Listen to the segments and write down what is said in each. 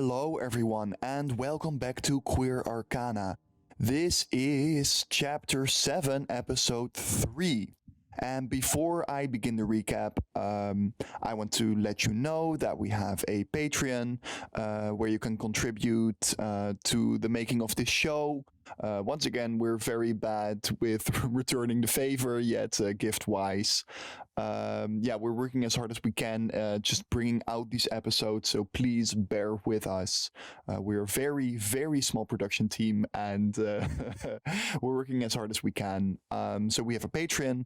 Hello everyone and welcome back to Queer Arcana. This is Chapter 7, Episode 3. And before I begin the recap, I want to let you know that we have a Patreon where you can contribute to the making of this show. Once again, we're very bad with returning the favor, yet gift-wise. We're working as hard as we can, just bringing out these episodes, so please bear with us. We're a very, very small production team, and we're working as hard as we can. So we have a Patreon.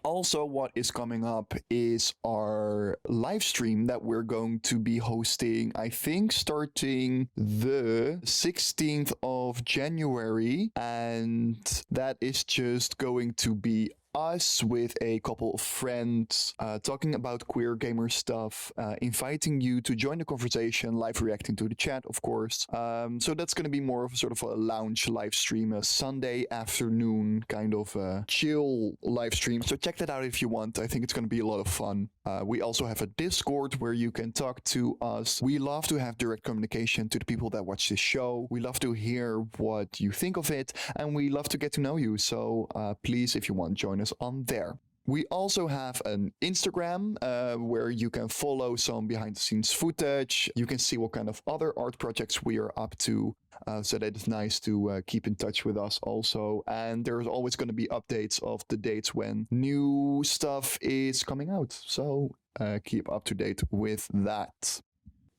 Also, what is coming up is our live stream that we're going to be hosting, I think, starting the 16th of January, and that is just going to be us with a couple of friends talking about queer gamer stuff, inviting you to join the conversation, live reacting to the chat, of course. So that's going to be more of a sort of a lounge live stream, a Sunday afternoon kind of chill live stream. So check that out if you want. I think it's going to be a lot of fun. We also have a Discord where you can talk to us. We love to have direct communication to the people that watch this show. We love to hear what you think of it, and we love to get to know you. So please, if you want, join us on there. We also have an Instagram where you can follow some behind the scenes footage. You can see what kind of other art projects we are up to. So that is nice to keep in touch with us also. And there's always going to be updates of the dates when new stuff is coming out. So keep up to date with that.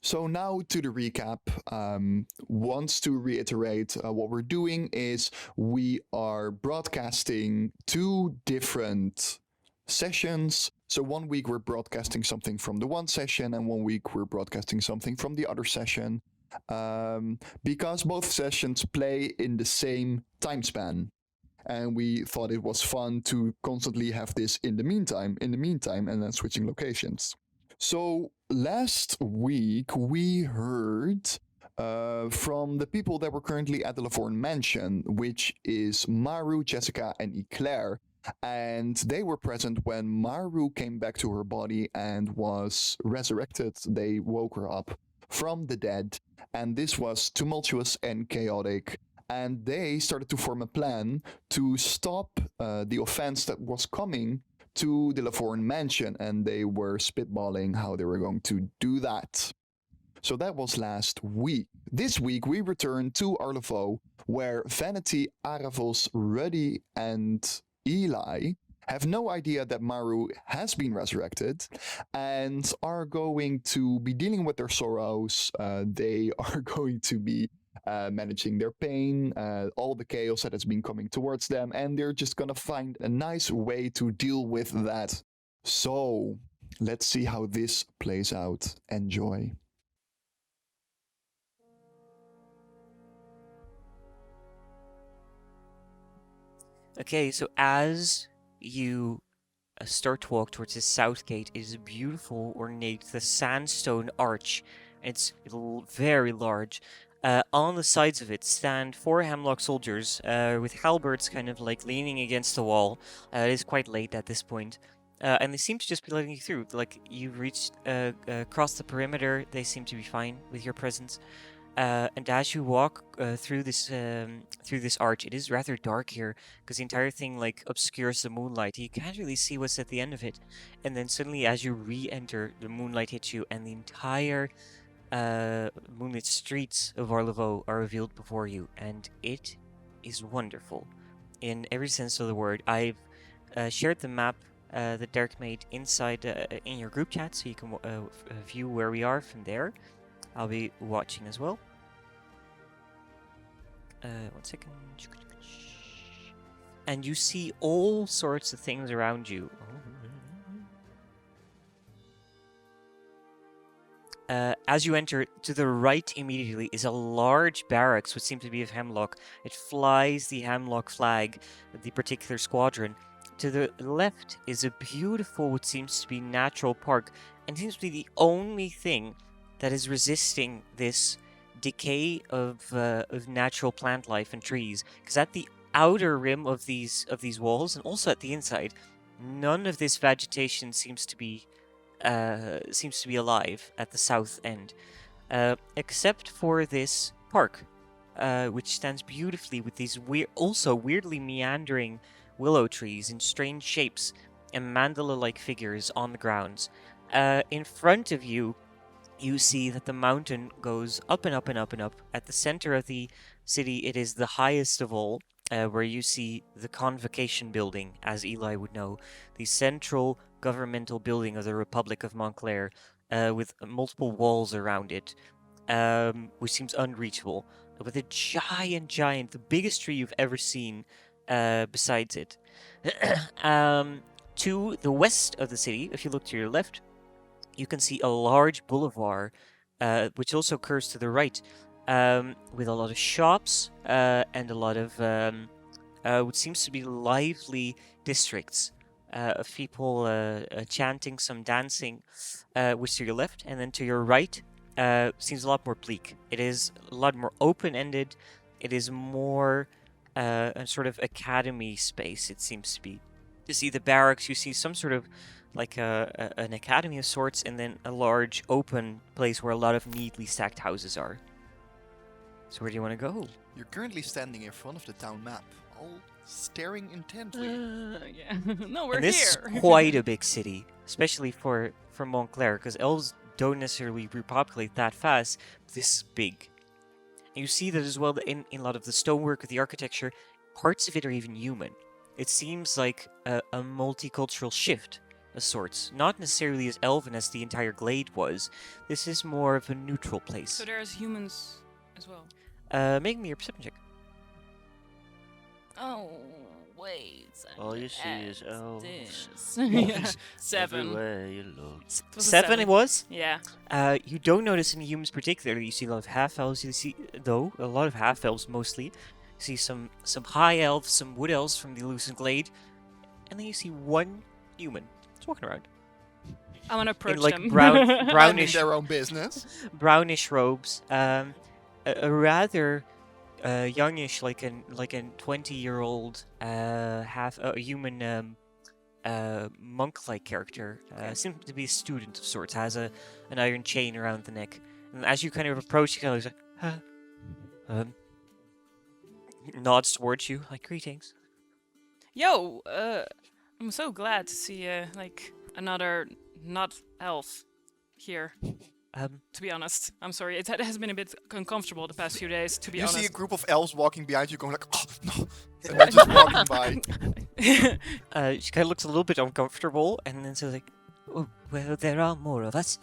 So now to the recap. Wants to reiterate what we're doing is we are broadcasting 2 different sessions. So 1 week we're broadcasting something from the one session, and 1 week we're broadcasting something from the other session, because both sessions play in the same time span. And we thought it was fun to constantly have this in the meantime, and then switching locations. So last week we heard from the people that were currently at the LaVornes mansion, which is Maru, Jessica, and Eclaire. And they were present when Maru came back to her body and was resurrected. They woke her up from the dead, and this was tumultuous and chaotic. And they started to form a plan to stop the offense that was coming to the LaVornes mansion, and they were spitballing how they were going to do that. So that was last week. This week we return to Arlevo, where Vanity, Aaravos, Ruddy, and Eli have no idea that Maru has been resurrected and are going to be dealing with their sorrows. They are going to be managing their pain, all the chaos that has been coming towards them, and they're just gonna find a nice way to deal with that. So let's see how this plays out. Enjoy. Okay, so as you start to walk towards the south gate, it is a beautiful, ornate, the sandstone arch. It's very large. On the sides of it stand 4 hemlock soldiers with halberds kind of like leaning against the wall. It is quite late at this point. And they seem to just be letting you through. Like, you've reached across the perimeter, they seem to be fine with your presence. And as you walk through this arch, it is rather dark here because the entire thing like obscures the moonlight. You can't really see what's at the end of it. And then suddenly, as you re-enter, the moonlight hits you, and the entire moonlit streets of Arlevo are revealed before you, and it is wonderful in every sense of the word. I've shared the map that Derk made inside in your group chat, so you can view where we are from there. I'll be watching as well. 1 second. And you see all sorts of things around you. As you enter, to the right immediately is a large barracks, which seems to be of Hemlock. It flies the Hemlock flag, the particular squadron. To the left is a beautiful, what seems to be natural park, and seems to be the only thing that is resisting this decay of natural plant life and trees. Because at the outer rim of these walls, and also at the inside, none of this vegetation seems to be alive at the south end. except for this park, which stands beautifully with these also weirdly meandering willow trees in strange shapes and mandala-like figures on the grounds. In front of you, you see that the mountain goes up and up and up and up. At the center of the city, it is the highest of all, where you see the Convocation Building, as Eli would know, the central governmental building of the Republic of Montclaire, with multiple walls around it, which seems unreachable, with a giant, the biggest tree you've ever seen besides it. To the west of the city, if you look to your left, you can see a large boulevard, which also curves to the right, with a lot of shops and a lot of what seems to be lively districts of people chanting, some dancing, which to your left, and then to your right seems a lot more bleak. It is a lot more open-ended. It is more a sort of academy space, it seems to be. To see the barracks, you see some sort of like an academy of sorts, and then a large open place where a lot of neatly stacked houses are. So where do you want to go? You're currently standing in front of the town map, all staring intently. Yeah. No, we're And this here. is quite a big city, especially for Montclair, because elves don't necessarily repopulate that fast. This is big. And you see that as well in a lot of the stonework of the architecture, parts of it are even human. It seems like a multicultural shift of sorts. Not necessarily as elven as the entire glade was. This is more of a neutral place. So there's humans as well. Make me your perception check. Oh, wait. All you see is elves. Yeah. 7. Everywhere you look. It was a 7 it was? Yeah. You don't notice any humans particularly. You see a lot of half-elves. You see, though, a lot of half-elves mostly. You see some high elves, some wood elves from the Lucent Glade. And then you see one human. It's walking around. I want to approach In like them. Minding brownish their own business. brownish robes. A rather youngish, like a 20-year-old half human monk-like character. Seems to be a student of sorts. Has an iron chain around the neck. And as you kind of approach, he kind of like, nods towards you, like greetings. Yo, I'm so glad to see like another not elf here. To be honest, I'm sorry. It has been a bit uncomfortable the past few days. To be You honest. see a group of elves walking behind you, going like, "Oh no!" and they're just walking by. She kind of looks a little bit uncomfortable, and then says like, "Oh, well, there are more of us.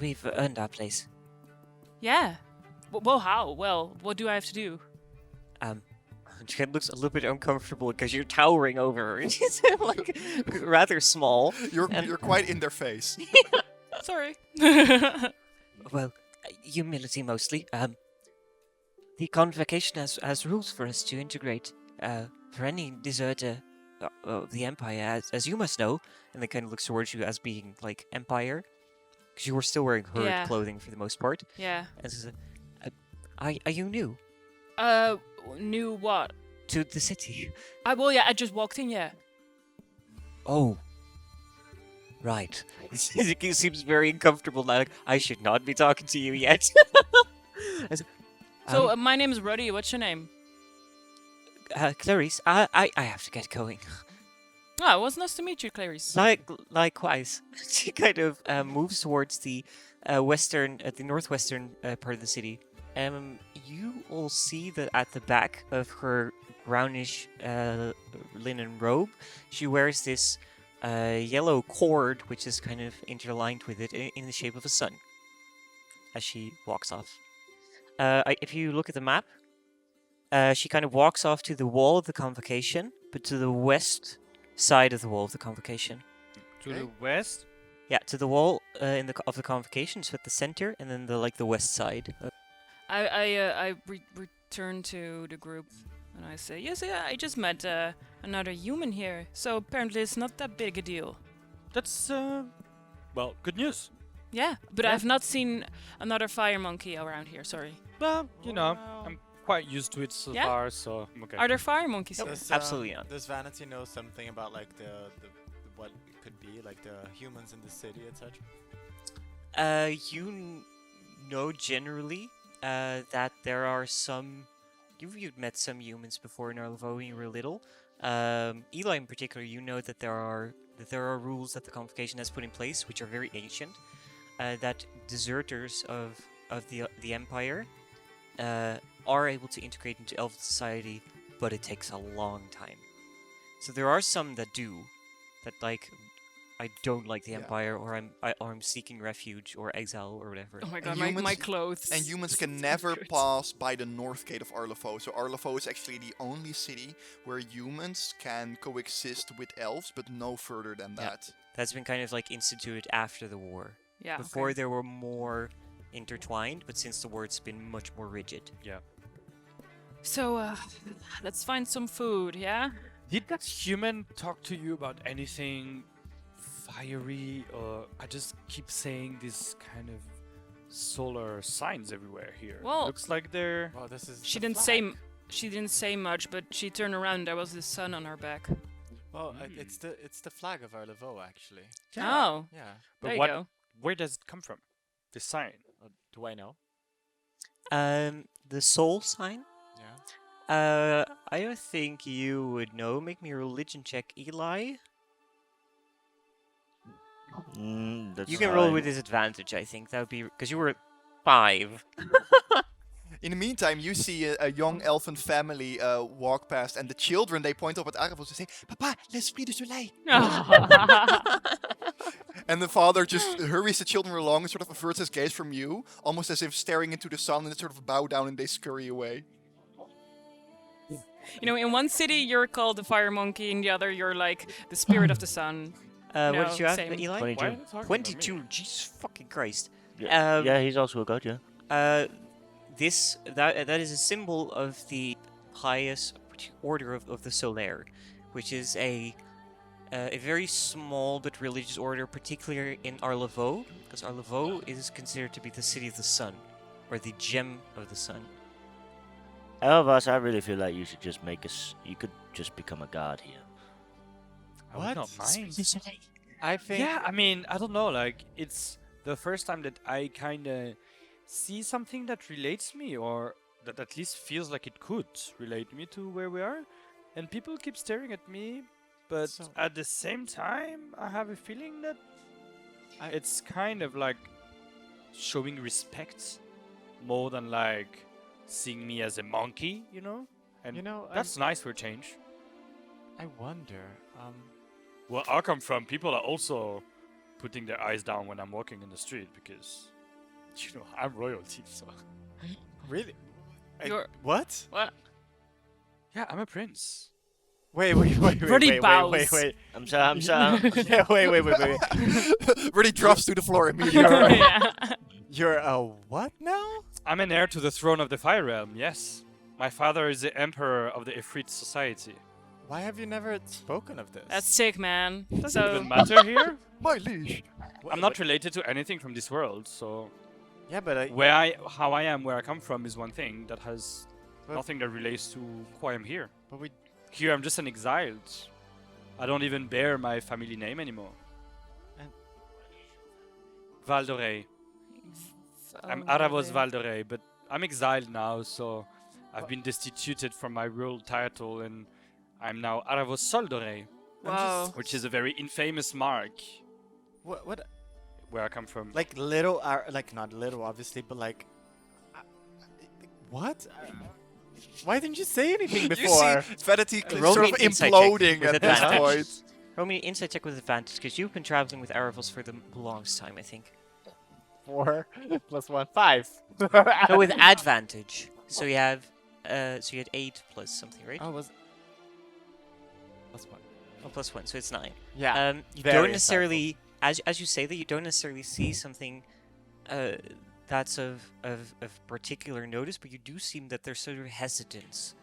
We've earned our place. Yeah. Well, how? Well, what do I have to do? She kind of looks a little bit uncomfortable because you're towering over her, and she's like rather small. You're And- quite in their face. Sorry. Well, humility mostly. The convocation has rules for us to integrate. For any deserter of the Empire, as you must know, and then kind of looks towards you as being like Empire, because you were still wearing herd Yeah. clothing for the most part. Yeah. And says, are you new Knew what? to the city? Well, yeah, I just walked in, yeah. Oh. Right. He seems very uncomfortable now. Like, I should not be talking to you yet. I said, So, my name is Ruddy. What's your name? Clarice, I have to get going. Oh, it was nice to meet you, Clarice. Likewise. She kind of moves towards the the northwestern part of the city. You will see that at the back of her brownish linen robe, she wears this yellow cord, which is kind of interlined with it in the shape of a sun, as she walks off. If you look at the map, she kind of walks off to the wall of the convocation, but to the west side of the wall of the convocation. To the west? Yeah, to the wall of the convocation, so at the center, and then the west side. I return to the group and I say, yes, yeah, I just met another human here, so apparently it's not that big a deal. That's, well, good news. Yeah, but Yeah. I've not seen another fire monkey around here, sorry. Well, you know, I'm quite used to it so Yeah? far, so I'm okay. Are there fire monkeys Nope. here? Absolutely not. Does Vanity know something about like the what it could be, like the humans in the city, etc.? You know generally that there are some. You've met some humans before in Arlavo when you were little. Eli, in particular, you know that there are rules that the Convocation has put in place, which are very ancient. That deserters of the Empire are able to integrate into Elven society, but it takes a long time. So there are some that do, that like, I don't like the Empire, or I'm seeking refuge or exile or whatever. Oh my god, And my clothes. And humans can So never good. pass by the north gate of Arlavo. So Arlavo is actually the only city where humans can coexist with elves, but no further than Yeah. that. That's been kind of like instituted after the war. Yeah. Before okay. there were more intertwined, but since the war it's been much more rigid. Yeah. So, let's find some food, yeah? Did that human talk to you about anything fiery, or I just keep saying these kind of solar signs everywhere here? Well- Looks like they're. Well, this is. She the didn't flag. she didn't say much, but she turned around. There was the sun on her back. Well, it's the flag of Arlavo, actually. Oh, Yeah. But there you what? go. Where does it come from? The sign. Do I know? The soul sign? Yeah. I don't think you would know. Make me a religion check, Eli. That's You can roll fine. with disadvantage, I think. That would be because you were 5. In the meantime, you see a young elfin family walk past, and the children, they point up at Aaravos and say, Papa, let's flee the soleil. And the father just hurries the children along and sort of averts his gaze from you, almost as if staring into the sun, and they sort of bow down and they scurry away. You know, in one city you're called the fire monkey, in the other you're like the spirit of the sun. What No, did you have, same. Eli? 22. Why are they talking about 22. me? Jesus fucking Christ. Yeah, yeah, he's also a god, yeah. That is a symbol of the pious order of the Solaire, which is a very small but religious order, particularly in Arlavo, because Arlavo is considered to be the city of the sun, or the gem of the sun. Aaravos, I really feel like you should just make us. You could just become a god here. I would not mind. I think. Yeah, I mean, I don't know. Like, it's the first time that I kind of see something that relates me, or that at least feels like it could relate me to where we are. And people keep staring at me, but So- at the same time, I have a feeling that it's kind of like showing respect more than like seeing me as a monkey, you know? And You know, that's nice for a change. I wonder. Where I come from, people are also putting their eyes down when I'm walking in the street because, you know, I'm royalty, so. Really? You're- What? What? Yeah, I'm a prince. Wait, Ruddy bows. I'm sorry. Yeah, wait. Really drops to the floor immediately. Yeah. You're a what now? I'm an heir to the throne of the Fire Realm, yes. My father is the emperor of the Ifrit society. Why have you never spoken of this? That's sick, man. Doesn't So, even matter here. My liege. I'm not related to anything from this world, so Yeah, but how I am, where I come from, is one thing that has But- nothing that relates to who I am here. but we. Here, I'm just an exiled. I don't even bear my family name anymore. And- Valdorei. I'm Aaravos Valdorei, but I'm exiled now, so I've been destituted from my royal title, and I'm now Aaravos Soldorei, Wow. which is a very infamous mark What? where I come from. Like little, like not little, obviously, but like. What? Why didn't you say anything before? You see Vanity Roll sort me of an insight check imploding with at this advantage. point. Roll me an insight check with advantage, because you've been traveling with Aaravos for the longest time, I think. 4 plus 1, 5. No, with advantage. So you have, so you had 8 plus something, right? Oh, was plus 1. Oh, plus 1, so it's 9. Yeah. You very don't necessarily, as you say that, you don't necessarily see something that's of particular notice, but you do seem that there's sort of hesitance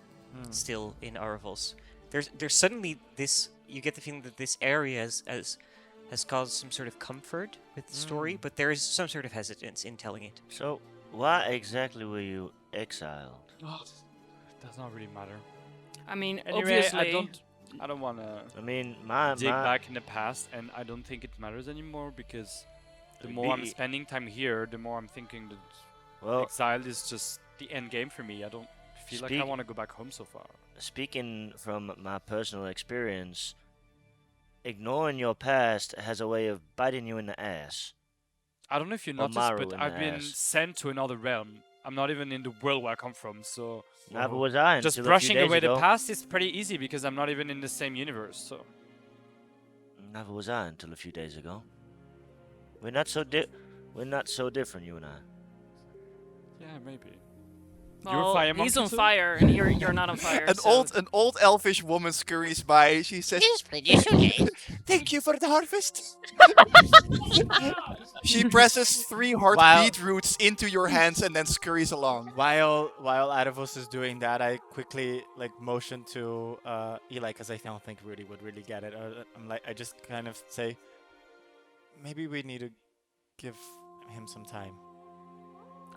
still in Aaravos. There's suddenly this, you get the feeling that this area has caused some sort of comfort with the story, but there is some sort of hesitance in telling it. So, why exactly were you exiled? Does not really matter. I mean, Anyway, obviously. I don't want to I mean, my dig back in the past, and I don't think it matters anymore because the more I'm Be- spending time here, the more I'm thinking that Well, Exiled is just the end game for me. I don't feel like I want to go back home so far. speaking from my personal experience, ignoring your past has a way of biting you in the ass. I don't know if you Or noticed, Maru but in I've the been ass. sent to another realm. I'm not even in the world where I come from, so Neither was I just until a few brushing days away ago. the past is pretty easy because I'm not even in the same universe. So Neither was I until a few days ago. We're not so different, you and I. yeah, maybe. Well, fire he's monkey on too? fire, and you're not on fire. An so old elfish woman scurries by. She says, "Thank you for the harvest." She presses 3 hard Wow. beetroots into your hands and then scurries along. While Aaravos is doing that, I quickly motion to Eli because I don't think Ruddy would really get it. I just kind of say, maybe we need to give him some time.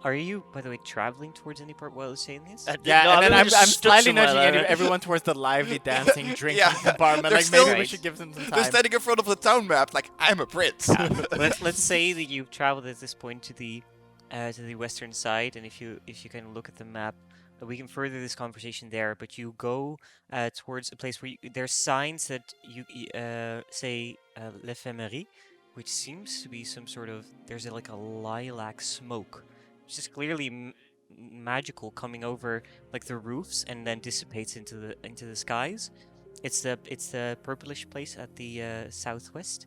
Are you, by the way, traveling towards any part while saying this? Yeah, No, and then I I'm just stood slightly somewhere nudging like- everyone towards the lively dancing, drinking Yeah, compartment. they're Like maybe still- we should give them some They're time. standing in front of the town map, like, I'm a prince. Let's say that you've traveled at this point to the western side, and if you kind of look at the map, we can further this conversation there. But you go towards a place where there's signs that you say l'éphémérie, which seems to be some sort of there's like a lilac smoke, which is clearly magical coming over like the roofs and then dissipates into the skies. It's the purplish place at the southwest.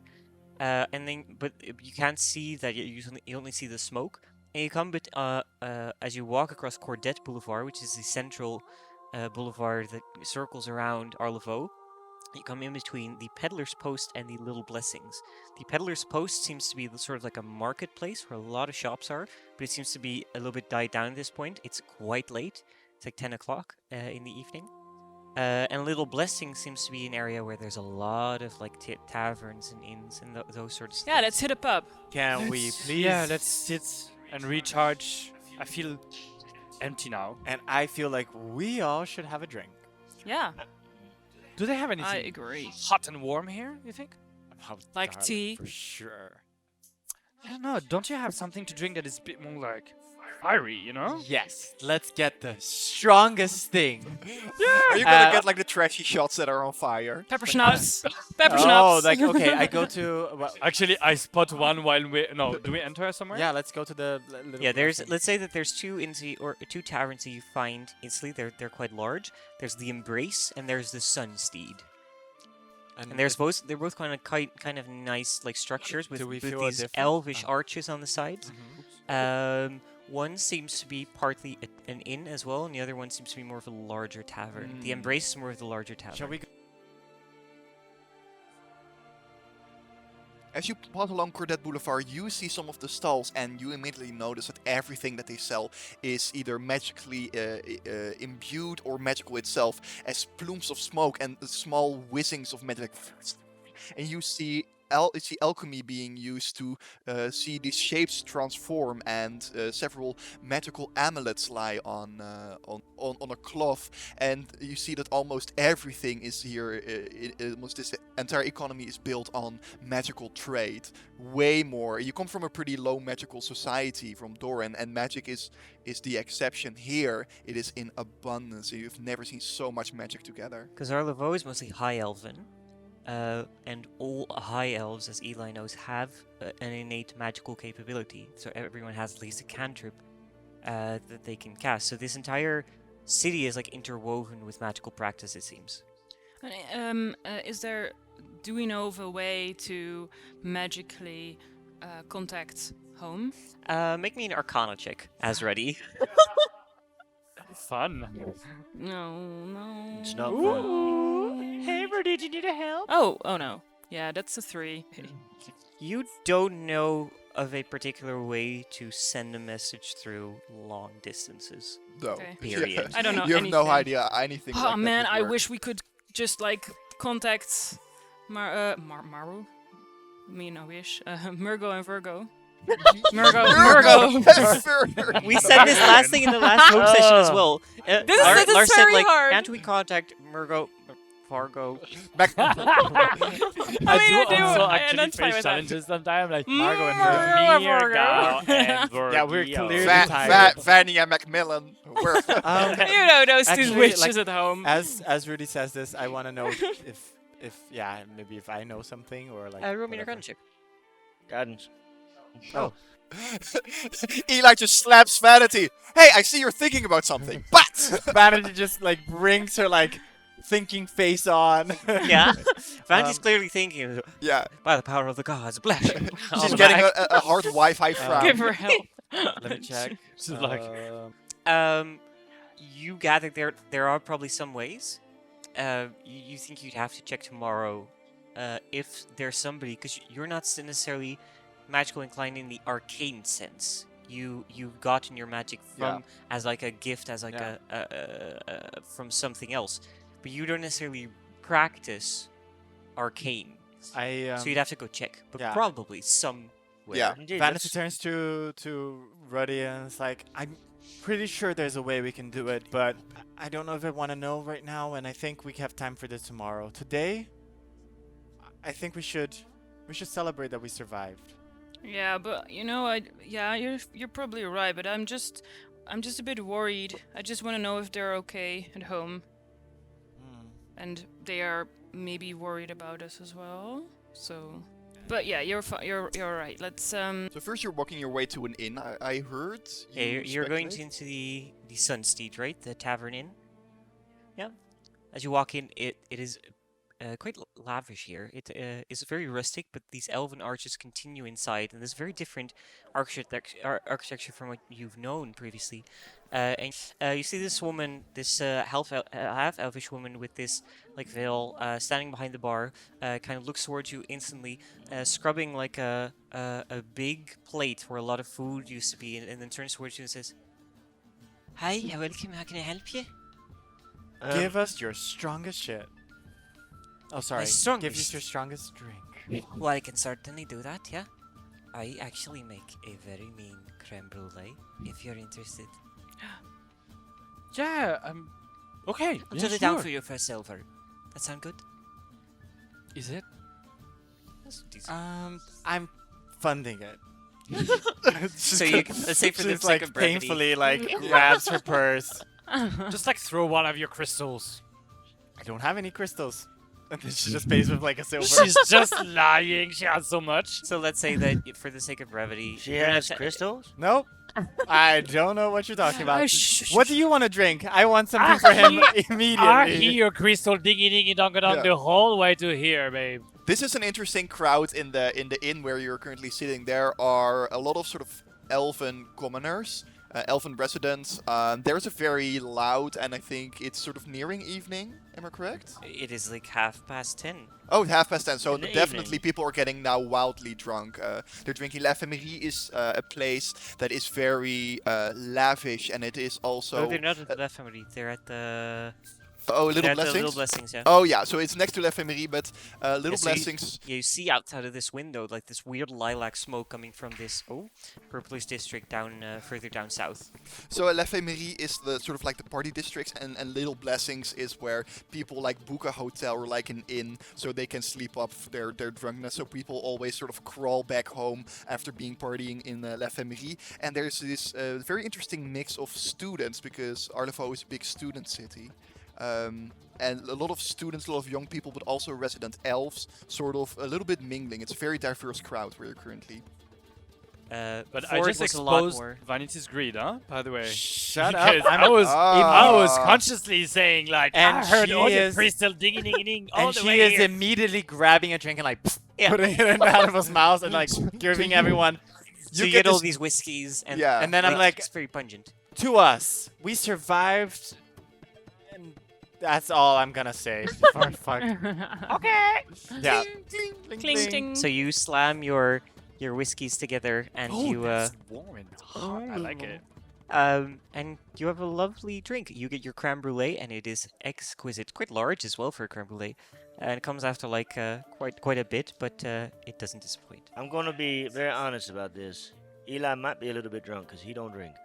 And then, but you can't see that. You only see the smoke. And you come, but as you walk across Cordette Boulevard, which is the central boulevard that circles around Arlevaux, you come in between the Peddler's Post and the Little Blessings. The Peddler's Post seems to be sort of like a marketplace where a lot of shops are, but it seems to be a little bit died down at this point. It's quite late. It's like 10 o'clock in the evening. And Little Blessing seems to be an area where there's a lot of like taverns and inns and those sorts of things. yeah, let's hit a pub. Can we please? Yeah, let's sit and recharge. I feel empty now. And I feel like we all should have a drink. Yeah, Do they have I anything agree. hot and warm here, you think? Oh, Like darling, tea? for sure. I don't know. Don't you have something to drink that is a bit more like fiery, you know? Yes, let's get the strongest thing. Are you gonna get like the trashy shots that are on fire? Pepper schnapps. Pepper Oh, schnapps. like okay, I go to. Well, Actually, I spot one while we... No, do we enter somewhere? yeah, let's go to the. Little Yeah, blessing. let's say that there's two two taverns that you find instantly. They're quite large. There's the Embrace and there's the Sunsteed. And they're both kind of nice like structures with Do we feel a these difference? elvish Oh. arches on the sides. One seems to be partly an inn as well, and the other one seems to be more of a larger tavern. The Embrace is more of the larger tavern. Shall we? Go? As you pass along Cordette Boulevard, you see some of the stalls, and you immediately notice that everything that they sell is either magically imbued or magical itself, as plumes of smoke and small whizzings of magic. And you see alchemy being used to see these shapes transform, and several magical amulets lie on a cloth. And you see that almost everything is here. Almost this entire economy is built on magical trade. Way more. You come from a pretty low magical society from Doran, and magic is the exception. Here, it is in abundance. You've never seen so much magic together. Because Arlevaux is mostly high elven, and all high elves, as Eli knows, have an innate magical capability. So everyone has at least a cantrip that they can cast. So this entire city is like interwoven with magical practice, it seems. Do we know of a way to magically contact home? Make me an Arcana check, as ready. Fun. No. It's not fun. Hey, Ruddy, do you need a help? Oh no. Yeah, that's a 3. You don't know of a particular way to send a message through long distances. No. Okay. Period. I don't know You have no anything. idea anything. Oh like that man, would I work. wish we could just like contact Maru. I mean, I wish Murgo and Virgo. Murgo. We said this last thing in the last home session as well. This is Lars said, very like, hard. can't we contact Fargo? Back. I do do. also I actually identify face with that. challenges sometimes, like Margot and Margot and Mirgo Virgo. and Yeah, we're Ruddy or- clearly tired. Vanny and Macmillan. We're You know those two Actually, witches like, at home. as Rudy says this, I want to know if maybe if I know something or like. Roll me an whatever. Arcana check. Guidance. Oh, Eli just slaps Vanity. Hey, I see you're thinking about something, but Vanity just like brings her like thinking face on. Yeah. Vanity's Um, clearly thinking, yeah, by the power of the gods, bless. she's getting a hard Wi-Fi frown. Give her help. Let me check. She's like- You gather there are probably some ways. You think you'd have to check tomorrow if there's somebody, because you're not necessarily magical inclined in the arcane sense. You've gotten your magic from as like a gift, as like a from something else, but you don't necessarily practice arcane. So you'd have to go check, but yeah. probably somewhere. Yeah. Indeed, Vanity let's- turns to Ruddy and it's like, I'm pretty sure there's a way we can do it, but I don't know if I want to know right now, and I think we have time for this tomorrow. Today, I think we should celebrate that we survived. Yeah, but you know, you're probably right, but I'm just a bit worried. I just want to know if they're okay at home, and they are maybe worried about us as well. So, but yeah, you're right. Let's So first, you're walking your way to an inn. I heard. Yeah, you're going speculate? into the Sunsteed, right? The tavern inn. Yeah. As you walk in, it is quite lavish here. It is very rustic, but these elven arches continue inside, and there's very different architecture from what you've known previously. And you see this woman, this half-elvish woman with this like veil, standing behind the bar, kind of looks towards you instantly, scrubbing like a big plate where a lot of food used to be, and then turns towards you and says, "Hi, welcome. How can I help you?" Give us your strongest shit. Oh, sorry. Give us strongest? your strongest drink. Well, I can certainly do that, yeah. I actually make a very mean creme brulee, if you're interested. Yeah, okay. I'll yeah, put it down sure. for you for silver. That sound good? Is it? That's decent. I'm funding it. So you, let's say for the She's sake like of brevity, painfully like grabs her purse. Just like throw one of your crystals. I don't have any crystals. And then she just pays with like a silver. She's just lying. She has so much. So let's say that for the sake of brevity, She you're has not- crystals? Nope. I don't know what you're talking about. shh, What do you want to drink? I want something for him I immediately. hear your crystal dingy dingy donga dong Yeah. the whole way to here, babe. This is an interesting crowd in the inn where you're currently sitting. There are a lot of sort of elven commoners, elven residents. There's a very loud, and I think it's sort of nearing evening. Am I correct? it is like 10:30. Oh, 10:30. So In the definitely evening. people are getting now wildly drunk. They're drinking. La Femerie is a place that is very lavish, and it is also No, they're not at the La Family. They're at the Little they're at the Blessings. Little Blessings, yeah. Oh yeah, so it's next to La Femerie, but Little Yeah, so you- Blessings. You see outside of this window like this weird lilac smoke coming from this purplish district down further down south. So La Femerie is the sort of like the party districts, and Little Blessings is where people like book a hotel or like an inn so they can sleep off their drunkenness. So people always sort of crawl back home after being partying in La Femerie. And there's this very interesting mix of students because Arlevo is a big student city. And a lot of students, a lot of young people, but also resident elves, sort of a little bit mingling. It's a very diverse crowd where you're currently. But before I it just was a lot exposed more. Vanity's greed, huh? By the way. Shut Because up. I was Ah. consciously saying like And I heard she all the is- crystal dingy dingy ding all And the she way is here. immediately grabbing a drink and like Yeah. putting it in Arlevo's mouth and like giving everyone. So you get get all this- these whiskeys and Yeah. And then I'm like, it's very pungent. to us, we survived. And that's all I'm gonna say. For fuck. Okay. Yeah. Cling, cling. So you slam your whiskeys together and you that's warm and hot. I like it. and you have a lovely drink. You get your creme brulee, and it is exquisite. Quite large as well for a creme brulee, and it comes after like quite a bit, but it doesn't disappoint. I'm going to be very honest about this. Eli might be a little bit drunk because he don't drink.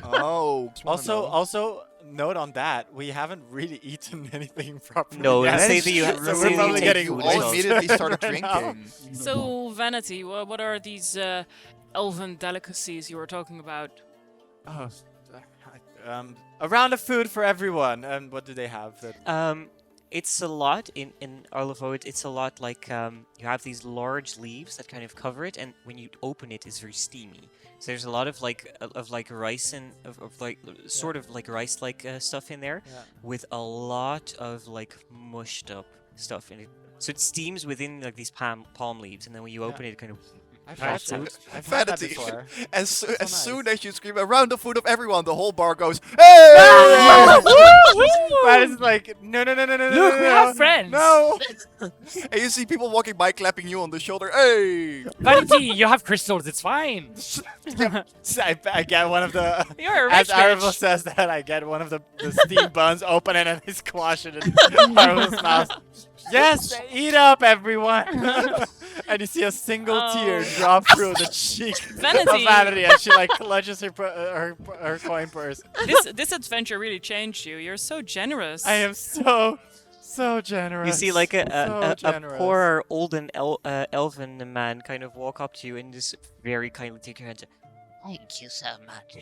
Oh. Also, note on that, we haven't really eaten anything properly. No, yet. say that you So say we're that you probably take getting food all as immediately started right now. drinking. So, Vanity, what are these elven delicacies you were talking about? Oh, a round of food for everyone. And what do they have? It's a lot in Arlavo. It's a lot like you have these large leaves that kind of cover it, and when you open it, it's very steamy. So there's a lot of like rice and of like sort of like rice like stuff in there, with a lot of like mushed up stuff in it. So it steams within like these palm leaves, and then when you open it, it kind of I've had pops out. that. I've had that Vanity. before. As so soon nice. as you scream around the food of everyone, the whole bar goes, hey! But it's like, no. Look, we have friends. No! And you see people walking by clapping you on the shoulder. Hey! Vanity, you have crystals. It's fine. So I get one of the. You're a As rich Aaravos bitch. says that, I get one of the steamed buns, open it, and I squash it in Aaravos' mouth. Yes, eat up, everyone! And you see a single tear drop through the cheek Vanity. of Vanity as she like clutches her coin purse. This adventure really changed you. You're so generous. I am so generous. You see like a generous. poor olden elven man kind of walk up to you and just very kindly take your hand. Thank you so much.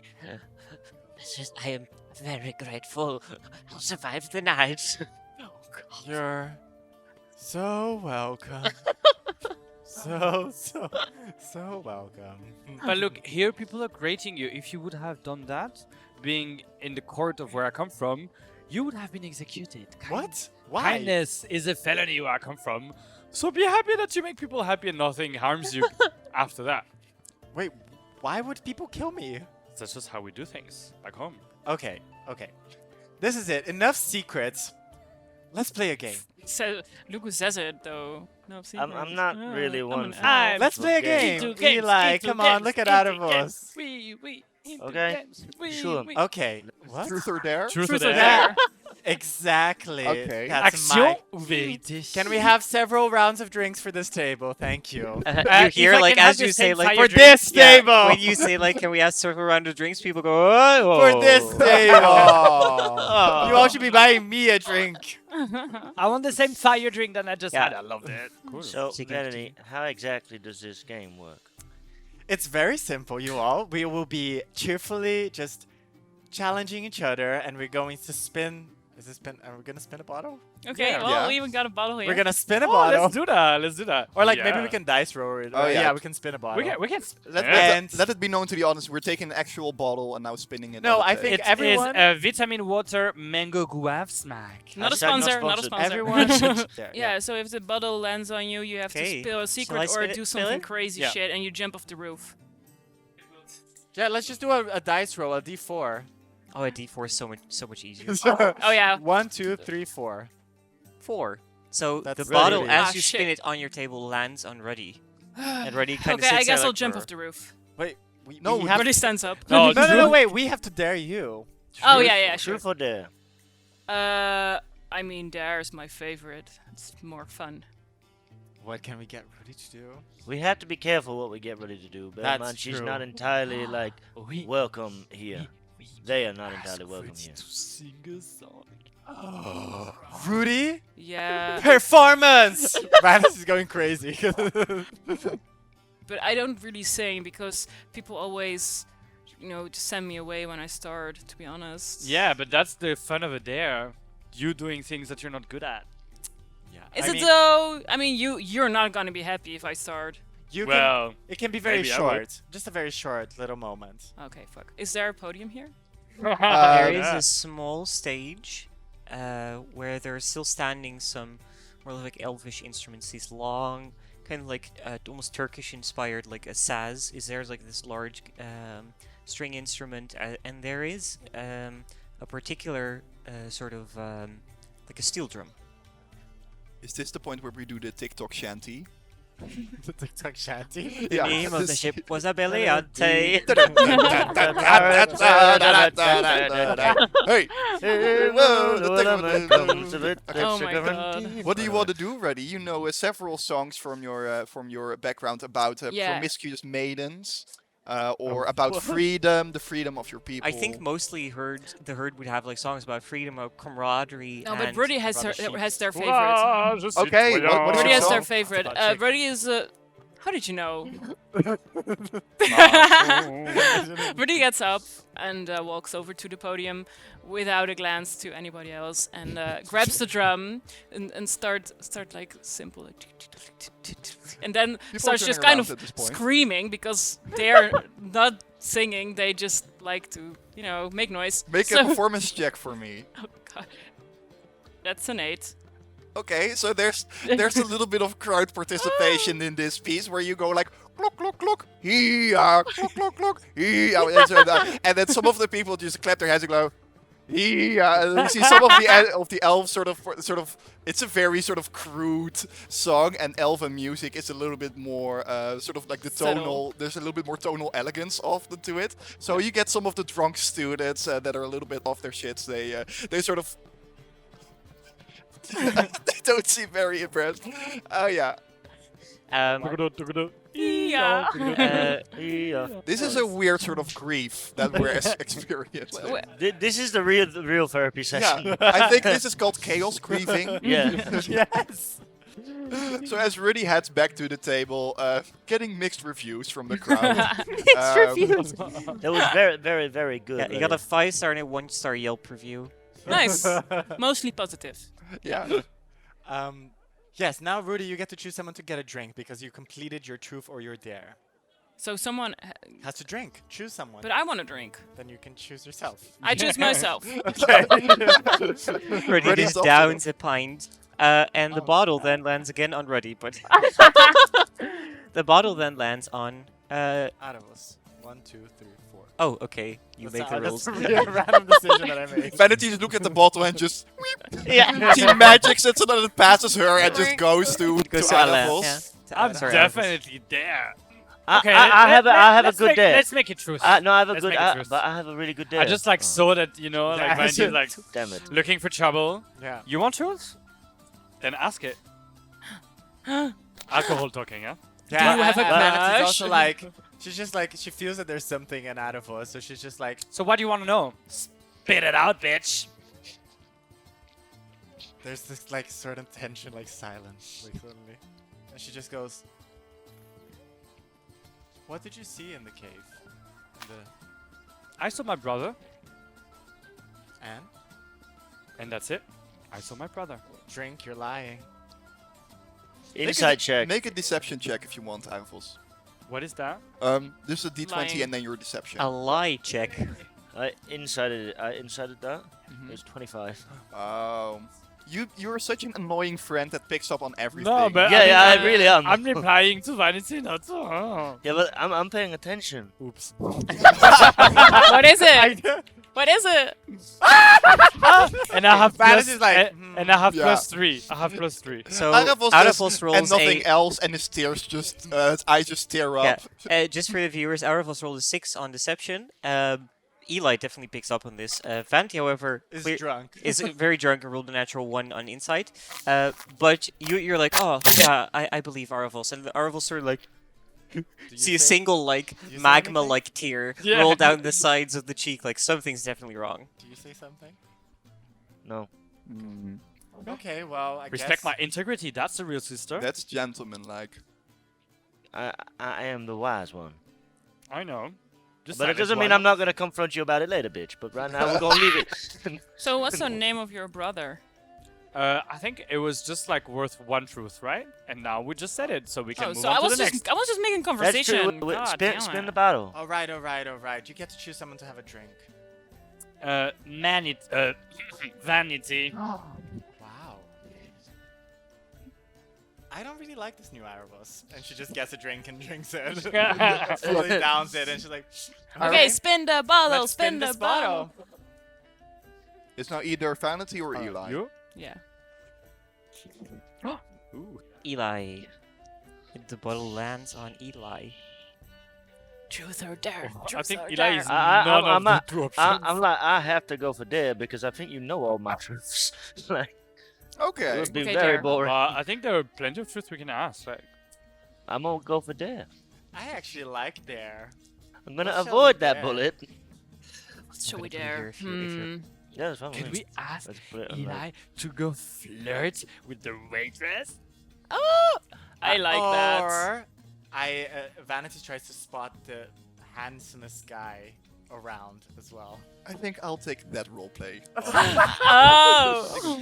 I am very grateful. I'll survive the night. Oh God. You're so welcome. so welcome. But look, here people are grading you. If you would have done that, being in the court of where I come from, you would have been executed. What? Why? Kindness is a felony where I come from. So be happy that you make people happy and nothing harms you after that. Wait, why would people kill me? That's just how we do things back home. Okay. This is it. Enough secrets. Let's play a game. So, look who says it, though. No secrets. I'm not really one an for elf. Let's play a game. Eli, come on, look at Aaravos. Okay, sure. Okay. What? Truth or dare? Truth or or dare. dare. Exactly. Okay. That's Action my. ou vérité? Can we have several rounds of drinks for this table? Thank you. You hear if I like can have as the you say same like fire For this yeah, table. when you say like can we have several round of drinks, people go oh. For this table. Oh. You all should be buying me a drink. I want the same fire drink that I just Yeah. had. I loved it. Cool. So, Vanity, how exactly does this game work? It's very simple, you all. We will be cheerfully just challenging each other, and we're going to spin. Are we gonna spin a bottle? Okay, Yeah. well, Yeah. we even got a bottle here. We're gonna spin a Oh, bottle. let's do that. Let's do that. Or like maybe Yeah. we can dice roll it. Oh, yeah. Yeah, we can spin a bottle. We can. Let, Yeah. let, And- let it be known to the audience, we're taking an actual bottle and now spinning it. No, on the I table. think It everyone- is vitamin water mango guave smack. Not a Hashtag sponsor, not a sponsored. sponsor. Everyone should. Yeah, so if the bottle lands on you, you have to Okay. spill a Shall I secret or spin it- do spill something it? crazy Yeah. shit and you jump off the roof. Yeah, let's just do a dice roll, a d4. Oh, a D4 is so much easier. Oh, yeah. 1, 2, 3, 4. 4. So That's the really bottle, easy. as Ah, you shit. spin it on your table, lands on Ruddy. And Ruddy kind of Okay, sits I guess there I'll like, jump "Brr." off the roof. Wait, No, we we have Ruddy stands up. No, no, wait. We have to dare you. Oh, yeah, sure. Truth or dare? I mean, Dare's my favorite. It's more fun. What can we get ready to do? We have to be careful what we get ready to do. Bear in That's mind, she's true. not entirely like welcome here. They are not entirely welcome here. Sing a song. Rudy? Yeah, Performance! Vanessa is going crazy. but I don't really sing because people always, just send me away when I start, to be honest. Yeah, but that's the fun of a dare. You doing things that you're not good at. Is it though? I mean, you're not gonna be happy if I start. Well, it can be very maybe I would. short. Just a very short little moment. Okay, fuck. Is there a podium here? There is yeah. a small stage where there are still standing some more like elvish instruments. These long, kind of like almost Turkish-inspired, like a saz. Is there like this large string instrument, and there is a particular sort of like a steel drum. Is this the point where we do the TikTok shanty? The TikTok shanty. The name of the ship was a Beliante. Hey! Oh my god. What do you want to do, Ruddy? You know several songs from your background about Yeah. promiscuous maidens. or about freedom, the freedom of your people. I think mostly the herd would have like songs about freedom, about camaraderie. No, and but Ruddy has their favorite. Okay, what is Ruddy your has their song? favorite. Ruddy is. How did you know? Ruddy gets up and walks over to the podium without a glance to anybody else and grabs the drum and start like simple, like, and then People are starts just turning kind around of at this point. screaming because they're not singing. They just like to, make noise. Make a So- performance check for me. Oh God. That's an 8. Okay, so there's a little bit of crowd participation in this piece where you go like clock clock clock hee-ah, clock clock clock hee-ah, and then some of the people just clap their hands and go hee-ah, and you see some of the elves sort of it's a very sort of crude song, and elven music is a little bit more sort of like the tonal. Subtle. There's a little bit more tonal elegance often to it. So you get some of the drunk students that are a little bit off their shits. They sort of they don't seem very impressed. Oh yeah. Yeah. This is a weird sort of grief that we're experiencing. This is the real therapy session. Yeah, I think this is called chaos grieving. Yeah. Yes. So as Ruddy heads back to the table, getting mixed reviews from the crowd. That was very, very, very good. Yeah, you got a 5-star and a 1-star Yelp review. Nice. Mostly positive. Yeah. Yes, now Ruddy, you get to choose someone to get a drink because you completed your truth or your dare. So someone, Has to drink. Choose someone. but I want to drink. Then you can choose yourself. I choose myself. Ruddy Ruddy's just off downs a pint, and the bottle then lands again on Ruddy, but the bottle then lands on. Aaravos. 1, 2, 3, 4. Oh, okay. You make the rules. That's a really random decision that I made. Vanity just look at the bottle and just Yeah. she magics it so that it passes her and just goes to Goes to Aaravos. Yeah. I'm Sorry, definitely there. I, Okay, I have a let's good make, day. Let's make it truth. No, I have a Let's good. make it truth. But I have a really good day. I just like saw that, like when you're like Damn it. looking for trouble. Yeah. You want truth? Then ask it. Alcohol talking, yeah? Yeah, you have a Vanity's crush? also like, she's just like, she feels that there's something in Aaravos, so she's just like, So what do you want to know? Spit it out, bitch. there's this like certain tension, like silence, like suddenly. And she just goes, what did you see in the cave? I saw my brother, And? and that's it. I saw my brother. Drink, you're lying. Inside check. Make a deception check if you want, Aaravos. What is that? This is a D20 Lying. and then your deception. A lie check. I insided that. Mhm. It's 25. You're such an annoying friend that picks up on everything. No, but Yeah, I really am. I'm replying to Vanity, not to her. Yeah, but I'm paying attention. Oops. What is it? What is it? And I have plus, Vanity's like, and I have Yeah. +3. I have +3. So Aaravos Aaravos does, rolls and nothing a. else, and his tears just, his eyes just tear Yeah. up. Just for the viewers, Aaravos rolled a 6 on deception. Eli definitely picks up on this. Vanity, however, is clear- drunk. is very drunk and rolled a natural 1 on insight. But you're like, oh yeah, I believe Aaravos, and Aaravos sort of like Do you see a say- single like you say magma-like tear Yeah. roll down the sides of the cheek. Like something's definitely wrong. Do you say something? No. Okay, well, I Respect guess. my integrity. That's a real sister. That's gentleman-like. I am the wise one. I know. Just But it silence doesn't mean one. I'm not gonna confront you about it later, bitch. But right now we're gonna leave it. So what's the name of your brother? I think it was just like worth one truth, right? And now we just said it, so we can Oh, move so on I to was the just next. I was just making That's conversation. true. God Spin damn the it. bottle. All right. You get to choose someone to have a drink. Vanity. Wow. I don't really like this new Aaravos. And she just gets a drink and drinks it. Slowly downs it, and she's like, Okay, spin the bottle. let's Spin this the bottle. It's now either Vanity or Eli. You? Yeah. Ooh. Eli. The bottle lands on Eli. Truth or dare? I think Eli is I- none I'm of the not- two options. I'm like, I have to go for dare because I think you know all my truths. Like, it Okay. would be Okay, very dare. boring. I think there are plenty of truths we can ask. Like, I'm gonna go for dare. I actually like Dare. I'm gonna What shall avoid we that dare? bullet. What should we Gonna put it here dare? if you're- Yeah, that's fine. Could we ask Let's put it on Eli to go flirt with the waitress? Oh, I like that. Or Vanity tries to spot the handsomest guy around as well. I think I'll take that roleplay. Oh.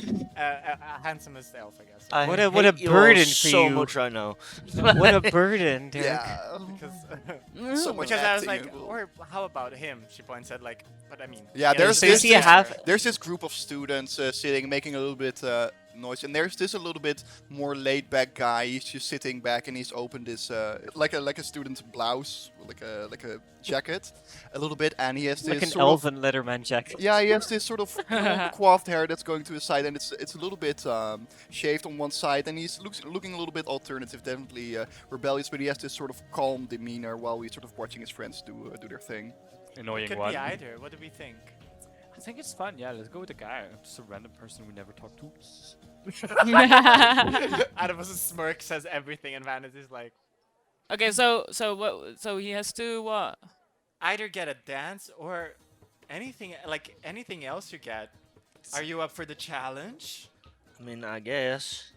Handsomest elf, I guess. I What a hate you burden all for so you. much right now. What a burden, Derek. Yeah. Because So much because I was acting like, involved. or how about him? She points at like, but I mean. Yeah, there's so you this, see a half- there's this group of students sitting, making a little bit noise, and there's this a little bit more laid-back guy. He's just sitting back, and he's opened this like a student's blouse, like a jacket, a little bit, and he has this Like an sort of, elven Letterman jacket. yeah, he has this sort of coiffed hair that's going to his side, and it's a little bit shaved on one side, and he's looking a little bit alternative, definitely rebellious, but he has this sort of calm demeanor while he's sort of watching his friends do their thing. Annoying Could one. be either. What do we think? I think it's fun. Yeah, let's go with the guy. Just a random person we never talked to. Aaravos' smirk says everything, and Vanity's like, Okay, so what? So he has to what? either get a dance or anything else you get. Are you up for the challenge? I mean, I guess.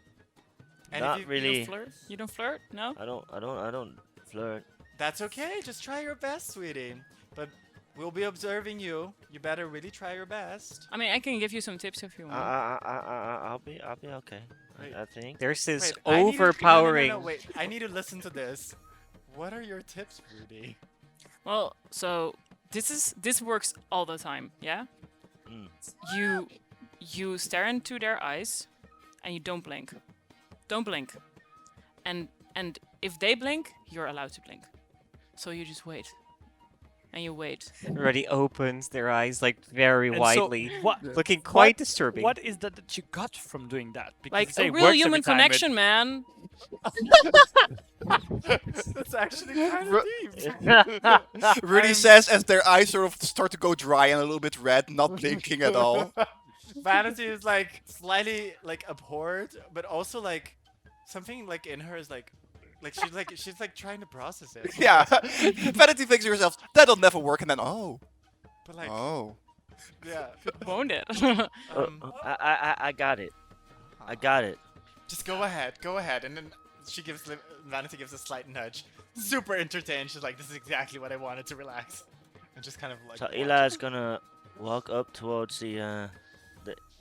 And Not if you, really. You don't flirt? You don't flirt? No. I don't flirt. That's okay. Just try your best, sweetie. But we'll be observing you. You better really try your best. I mean, I can give you some tips if you want. I'll be okay. Wait. I think. There's this Wait, I need to- overpowering. No, wait, I need to listen to this. What are your tips, Rudy? Well, so this works all the time, yeah? Mm. You stare into their eyes and you don't blink. Don't blink. And if they blink, you're allowed to blink. So you just wait. And you wait. Ruddy opens their eyes like very And so widely, what? looking quite disturbing. What is that you got from doing that? Because Like you say a it real works human every time, but- connection, man. That's actually kind of deep. Rudy says as their eyes sort of start to go dry and a little bit red, not blinking at all. Vanity is like slightly like abhorred, but also like something like in her is like she's like trying to process it. Yeah. Vanity thinks to herself, that'll never work, and then, oh. But like, Oh. yeah. Won't it? I got it. I got it. Just go ahead, and then she gives Vanity gives a slight nudge. Super entertained. She's like, this is exactly what I wanted to relax, and just kind of like. So watch. Eli's gonna walk up towards the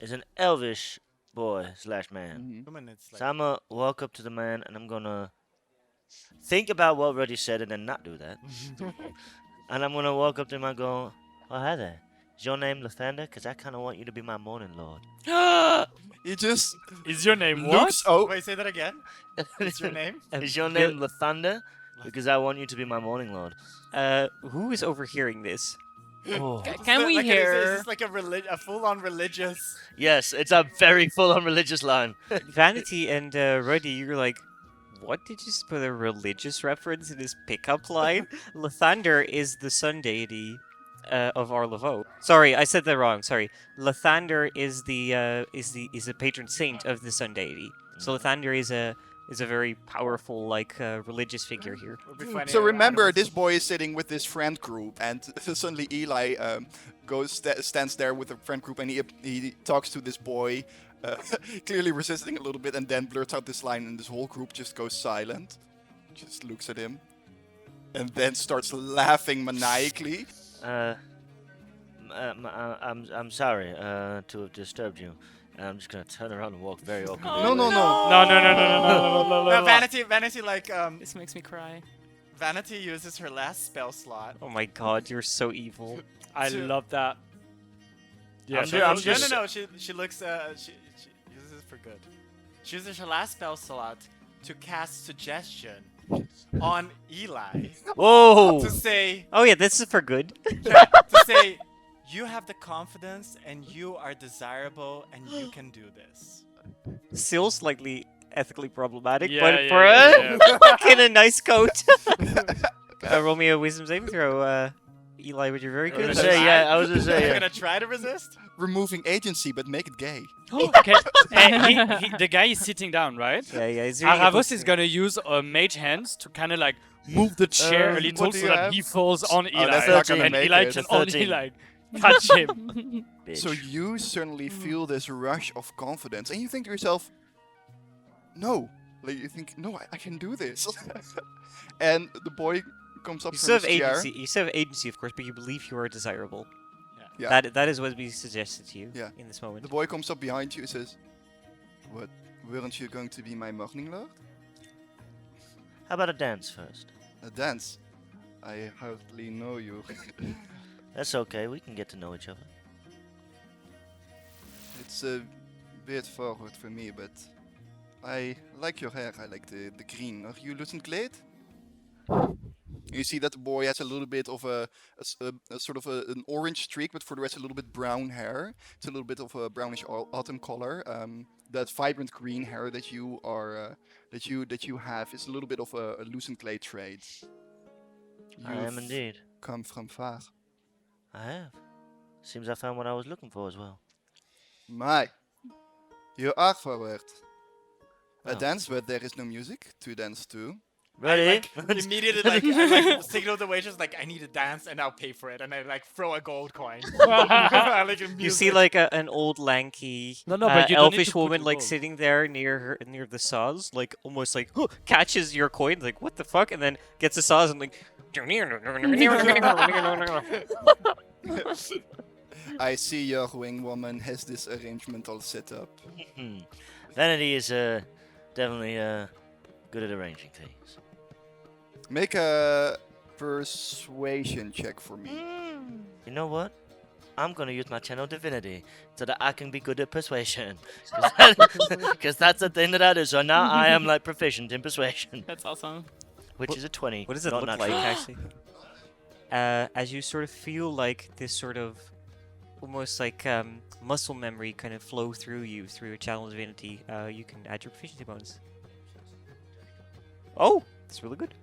is an elvish boy / man. Woman, it's like, So I'm gonna walk up to the man and I'm gonna think about what Ruddy said and then not do that. And I'm gonna walk up to him and go, "Oh, hi there. Is your name Lathander? Because I kind of want you to be my morning lord." He just Is your name what? looks. Oh. wait, say that again. What's your name? Is your name Lathander? Because I want you to be my morning lord. Who is overhearing this? Oh. Can we Is hear? this like a full-on religious? Yes, it's a very full-on religious line. Vanity and Ruddy, you're like, what did you just put a religious reference in his pickup line? Lathander is the sun deity of our LaVornes. Sorry, I said that wrong. Sorry, Lathander is the patron saint of the sun deity. So Lathander is a very powerful religious figure here. Would be funny So if remember, Aaravos this was- boy is sitting with this friend group, and suddenly Eli stands there with a friend group, and he talks to this boy, clearly resisting a little bit, and then blurts out this line, and this whole group just goes silent, just looks at him, and then starts laughing maniacally. I'm sorry to have disturbed you. I'm just gonna turn around and walk very awkwardly. No, no, no. No, Vanity, like, This makes me cry. Vanity uses her last spell slot. Oh my god, you're so evil. I To- love that. Yeah, I'm just- No. She looks. She uses it for good. She uses her last spell slot to cast suggestion on Eli Whoa! to say, Oh yeah, this is for good. you have the confidence and you are desirable and you can do this. Still slightly ethically problematic, Yeah, but yeah, for yeah, in a nice coat. Roll me a wisdom saving throw, Eli, but you're very I good. was at gonna that. say, yeah, I was gonna You're say, yeah. gonna try to resist? Removing agency, but make it gay. Okay. The guy is sitting down, right? Yeah, he's really Aaravos is gonna use Mage Hands to kind of like move the chair a little what do so you that have? he falls on Eli. that's not gonna and make Eli it. can It's only 13. like catch him. Bitch. So you suddenly feel this rush of confidence, and you think to yourself, "No, like you think, no, I can do this." And the boy comes up You from still his have chair. agency. You still have agency, of course, but you believe you are desirable. Yeah. That is what we suggested to you Yeah. in this moment. The boy comes up behind you and says, "What? Weren't you going to be my morning lord? How about a dance first? A dance? I hardly know you. That's okay. We can get to know each other. It's a bit forward for me, but I like your hair. I like the green. Are you losing glade?" You see that the boy has a little bit of a sort of an orange streak, but for the rest a little bit brown hair. It's a little bit of a brownish autumn color. That vibrant green hair that you are that you have is a little bit of a lucent clay trait. I am You've indeed. come from far. I have. Seems I found what I was looking for as well. My, you are forward. A Oh. dance where there is no music to dance to. Ready? Immediately, I signal the waitress, like, I need a dance and I'll pay for it. And I, like, throw a gold coin. Like, You see like an old lanky No, but you don't need elfish to put woman the like gold. sitting there near the saws, like almost like catches your coin, like what the fuck, and then gets the saws and like. I see your wing woman has this arrangement all set up. Vanity is definitely good at arranging things. Make a persuasion check for me. You know what? I'm gonna use my channel divinity so that I can be good at persuasion. Because that's the thing that I do. So now I am like proficient in persuasion, That's awesome. which is a 20. What does it not look natural. like actually? As you sort of feel like this sort of almost like muscle memory kind of flow through you through your channel divinity, you can add your proficiency bonus. Oh, that's really good.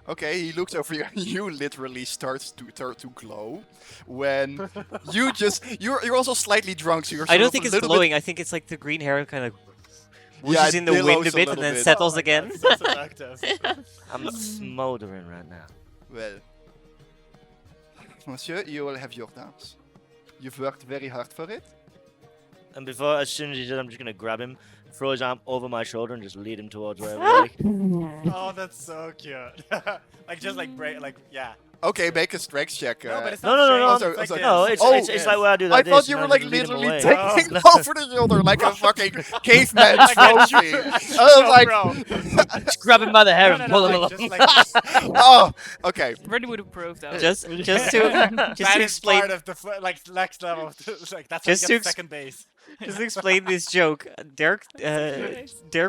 Okay, he looks over you and you literally start to glow when you're also slightly drunk, so you're I sort don't of think a it's little glowing. I think it's like the green hair kind of Yeah, whooshes it in the wind billows a a bit and little then bit. settles Oh my again. God, so seductive. I'm smoldering right now. Well, monsieur, you will have your dance. You've worked very hard for it. And before, as soon as he does, I'm just gonna grab him, throw his arm over my shoulder, and just lead him towards where I like. Oh, that's so cute. Like, just like, break, like, yeah. Okay, make a strength check. No, but it's No, not no, no, straight, no. Oh, sorry, like sorry. this. No, it's, Oh, it's like where I do I like thought this, you and were I like just lead him literally away. taking No. over the shoulder like a fucking caveman Like a trophy. tree. I was No, like, bro. Just grab him by the hair No, and no, pull no, him like, along. just like oh, okay. Ruddy would approve that. just to that to is explain part of the like next level. Like that's Just how to you ex- get second base. just to explain this joke. Derek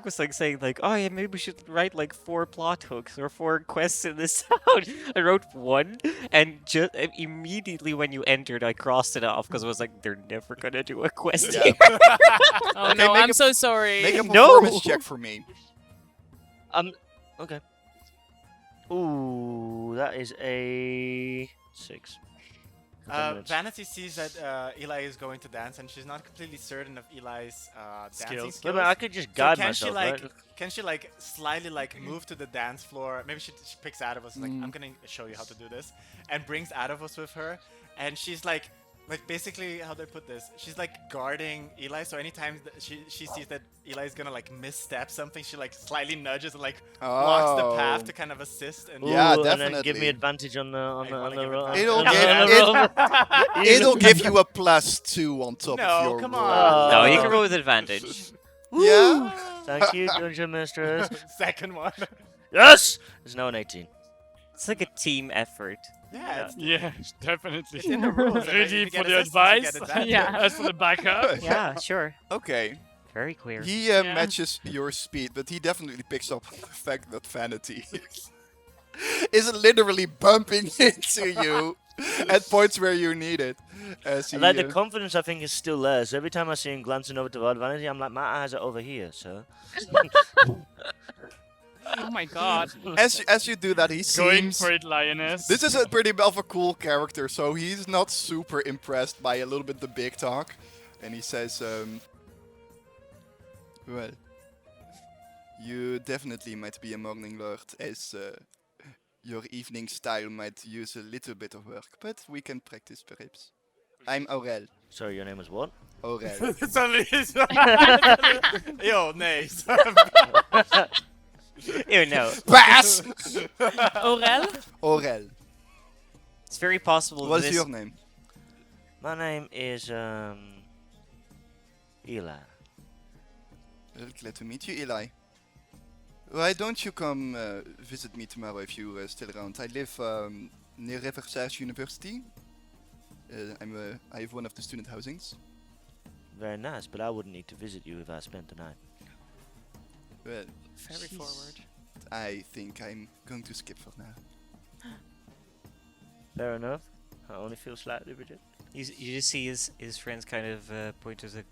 was like saying like, oh yeah, maybe we should write like 4 plot hooks or 4 quests in this out. I wrote 1, and just immediately when you entered, I crossed it off because I was like, they're never gonna do a quest Yeah. here. Oh Okay, no, make I'm a- so sorry. Make a No. performance check for me. Okay. Ooh, that is a 6. For 10 minutes. Vanity sees that Eli is going to dance, and she's not completely certain of Eli's dancing Skills. skills. Wait, but I could just So guide can myself, she like right? can she like slightly like move to the dance floor? Maybe she picks Aaravos and like I'm gonna show you how to do this, and brings Aaravos with her, and she's like basically how do I put this? She's like guarding Eli, so anytime she sees that Eli is gonna like misstep something, she like slightly nudges and like blocks the path Oh. to kind of assist. And Yeah, Ooh, and then give definitely. me advantage on the I wanna give roll. advantage. It'll on the give- roll. It'll give you a +2 on top No, of your come roll. on. No, you can roll with advantage. Yeah. Thank you, Dungeon Mistress. Second one. Yes! It's now an 18. It's like a team effort. Yeah, it's Yeah, definitely. it's in the rules. Like, if Ready you for get the assistance, you get advice? advantage. Yeah. As for the backup. Yeah, sure. Okay. Very queer. He Yeah. matches your speed, but he definitely picks up on the fact that Vanity is literally bumping into you at points where you need it. As he, Like, the confidence, I think, is still there. So every time I see him glancing over to Vanity, I'm like, my eyes are over here, sir. Oh my god. as you do that, he Going seems. for it, lioness. This is a pretty of a cool character, so he's not super impressed by a little bit the big talk, and he says, "Well, you definitely might be a morning lord, as your evening style might use a little bit of work, but we can practice perhaps. I'm Aurel. Sorry, your name is what? Aurel. Yo, nice. Ew, no. Pass! Aurel? Aurel. It's very possible What's this... your name? My name is Eli. Well, glad to meet you, Eli. Why don't you come visit me tomorrow if you're still around? I live near Riverside University. I have one of the student housings. Very nice, but I wouldn't need to visit you if I spent the night. Well, Very forward. I think I'm going to skip for now. Fair enough. I only feel slightly rejected. You just see his friends kind of point to us like,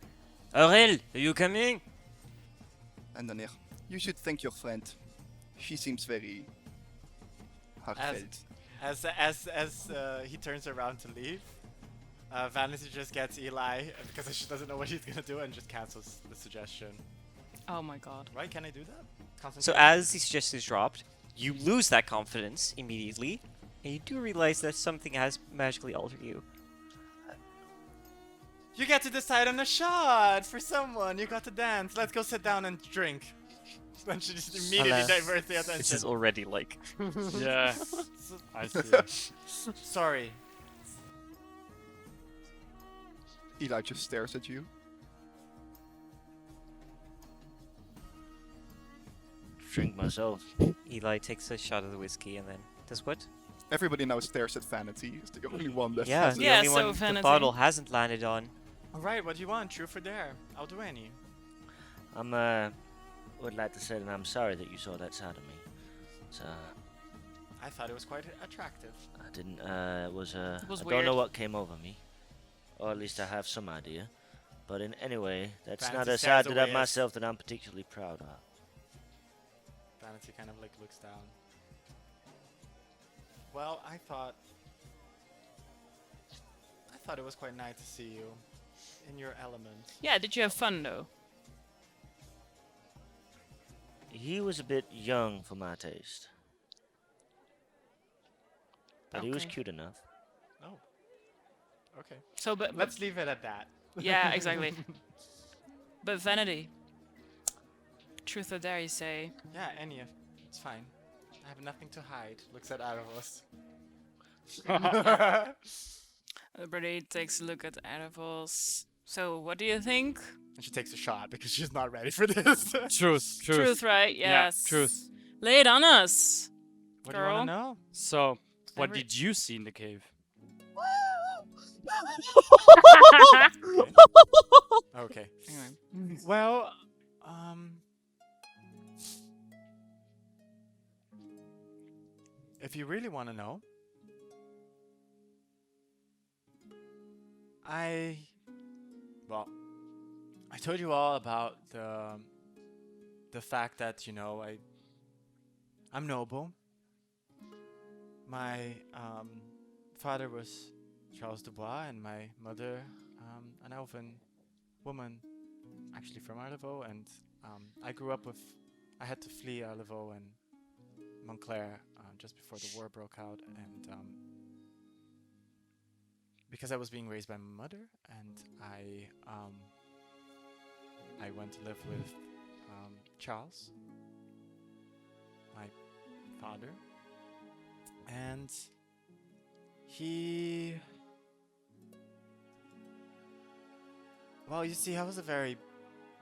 Aurel, are you coming? And then you should thank your friend. She seems very heartfelt. As he turns around to leave, Vanity just gets Eli because she doesn't know what he's gonna do and just cancels the suggestion. Oh my god. Why can't I do that? So as the suggestion is dropped, you lose that confidence immediately, and you do realize that something has magically altered you. You get to decide on a shot for someone. You got to dance. Let's go sit down and drink. Then she just immediately Alas, diverts the attention. This is already like... Yeah, I see. Sorry. Eli just stares at you. Drink myself. Eli takes a shot of the whiskey and then does what? Everybody now stares at Vanity. He's the only one that Yeah, has the Yeah, only so one the Vanity. bottle hasn't landed on. Alright, what do you want? Truth or dare? I'll do any. Would like to say that I'm sorry that you saw that side of me. So, I thought it was quite attractive. I didn't, It was I don't weird. know what came over me. Or at least I have some idea. But in anyway, that's Fancy not a stares side that away of as- myself that I'm particularly proud of. Vanity kind of like looks down. Well, I thought it was quite nice to see you in your element. Yeah, did you have fun though? He was a bit young for my taste. But he was Okay. cute enough. Oh. Okay. So, but Let's leave it at that. yeah, exactly. But Vanity, truth or dare, you say? Yeah, any of it's fine. I have nothing to hide. Looks at Aaravos. Brady takes a look at Aaravos. So, what do you think? And she takes a shot because she's not ready for this. Truth. Truth, right? Yeah, Yes. truth. Lay it on us. What do you want to know? So, what Every- did you see in the cave? Okay. Anyway. Well, if you really want to know, I told you all about the fact that, you know, I'm noble. My father was Charles Dubois and my mother an elven woman, actually from Aaravos, and I grew up with, I had to flee Aaravos and Montclaire just before the war broke out, and because I was being raised by my mother, and I went to live with Charles, my father, and he, well, you see, I was a very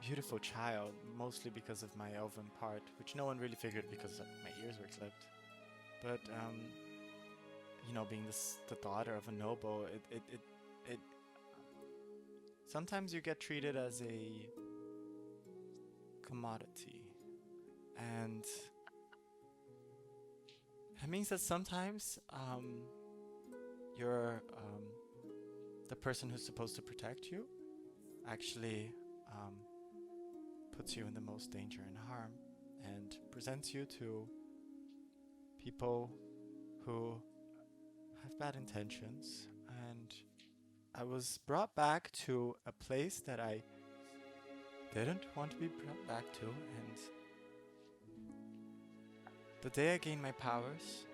beautiful child, mostly because of my elven part, which no one really figured because my ears were clipped. But you know, being the daughter of a noble, it sometimes you get treated as a commodity, and that means that sometimes you're the person who's supposed to protect you actually puts you in the most danger and harm and presents you to people who have bad intentions. And I was brought back to a place that I didn't want to be brought back to, and the day I gained my powers,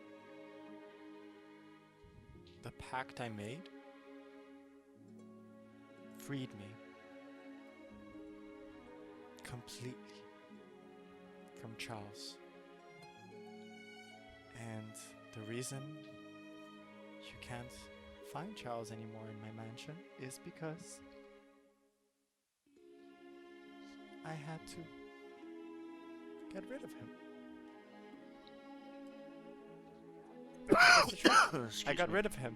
the pact I made freed me completely from Charles. And the reason you can't find Charles anymore in my mansion is because I had to get rid of him. That's the truth. I got rid of him.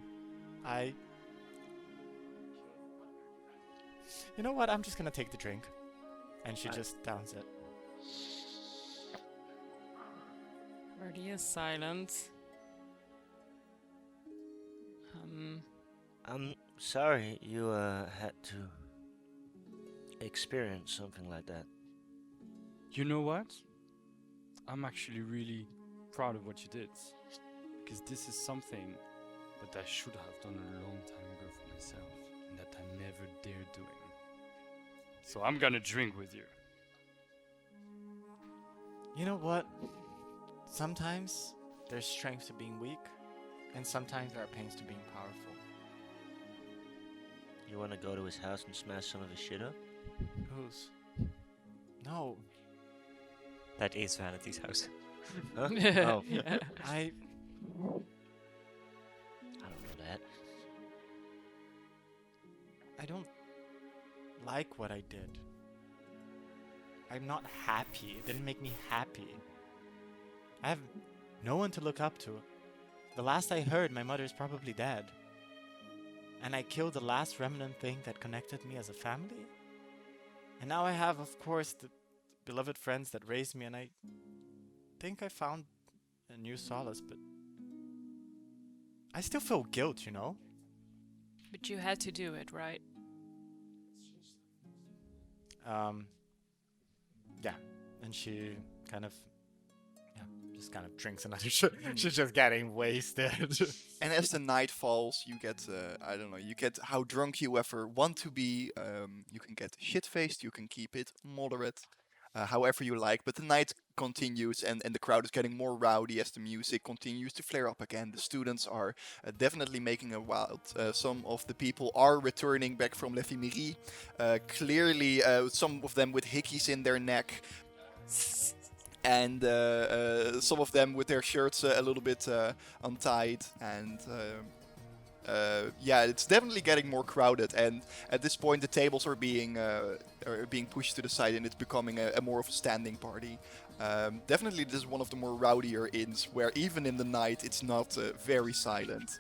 You know what? I'm just gonna take the drink. And she just downs it. Ruddy is silent. I'm sorry you had to experience something like that. You know what? I'm actually really proud of what you did. Because this is something that I should have done a long time ago for myself. And that I never dared doing. So I'm gonna drink with you. You know what? Sometimes there's strength to being weak, and sometimes there are pains to being powerful. You wanna go to his house and smash some of his shit up? Whose? No. That is Vanity's house. Huh? Oh, Yeah. I don't know that. I don't like what I did. I'm not happy. It didn't make me happy. I have no one to look up to. The last I heard, my mother is probably dead. And I killed the last remnant thing that connected me as a family. And now I have, of course, the beloved friends that raised me, and I think I found a new solace, but I still feel guilt, you know? But you had to do it, right? Yeah. And she kind of, just kind of drinks another shot. She's just getting wasted. And as the night falls, you get, I don't know, you get how drunk you ever want to be. You can get shit-faced, you can keep it moderate, however you like. But the night continues, and the crowd is getting more rowdy as the music continues to flare up again. The students are definitely making a wild. Some of the people are returning back from l'éphémérie. Clearly, some of them with hickeys in their neck. And some of them with their shirts a little bit untied, and yeah, it's definitely getting more crowded. And at this point, the tables are being pushed to the side, and it's becoming a more of a standing party. Definitely, this is one of the more rowdier inns, where even in the night, it's not very silent.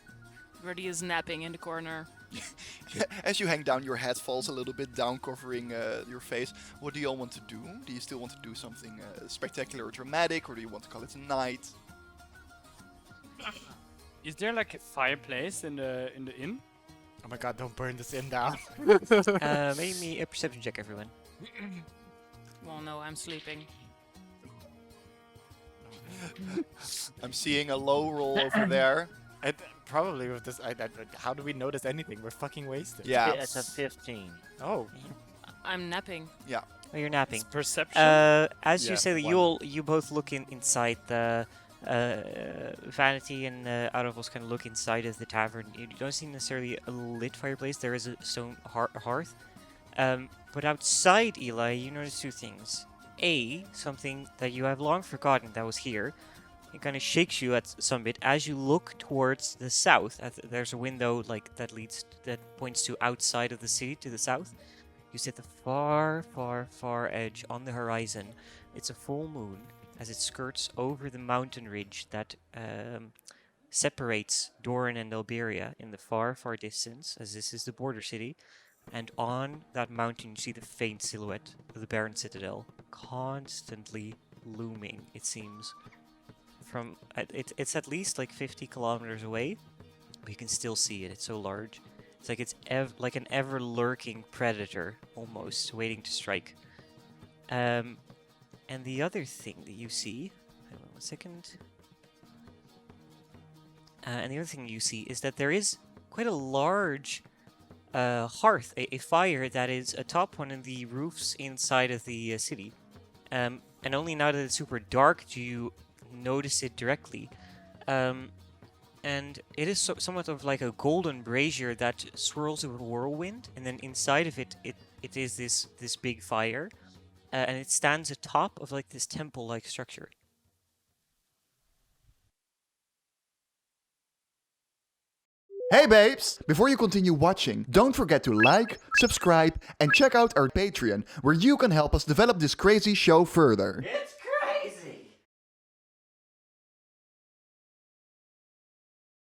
Ruddy is napping in the corner. As you hang down, your head falls a little bit down, covering your face. What do you all want to do? Do you still want to do something spectacular or dramatic, or do you want to call it a night? Is there like a fireplace in the inn? Oh my god, don't burn this inn down. Make me a perception check, everyone. Well, no, I'm sleeping. I'm seeing a low roll over there. Probably with this, how do we notice anything? We're fucking wasted. Yeah. It's a 15. Oh. I'm napping. Yeah. Oh, you're napping. It's perception. As you Yeah, say that, one. you both look inside the Vanity and Aaravos kind of look inside of the tavern. You don't see necessarily a lit fireplace. There is a stone hearth. But outside, Eli, you notice two things. A, something that you have long forgotten that was here. It kind of shakes you at some bit as you look towards the south. There's a window like that points to outside of the city to the south. You see at the far, far, far edge on the horizon. It's a full moon as it skirts over the mountain ridge that separates Doran and Elberia in the far, far distance, as this is the border city. And on that mountain, you see the faint silhouette of the Baron Citadel, constantly looming, it seems. It's at least like 50 kilometers away, but you can still see it. It's so large. It's like like an ever-lurking predator, almost waiting to strike. And the other thing that you see, hang on 1 second. And the other thing you see is that there is quite a large hearth, a fire that is atop one of the roofs inside of the city. And only now that it's super dark do you notice it directly. and it is somewhat of like a golden brazier that swirls with a whirlwind, and then inside of it, it is this big fire, and it stands atop of like this temple-like structure. Hey babes! Before you continue watching, don't forget to like, subscribe, and check out our Patreon, where you can help us develop this crazy show further. It's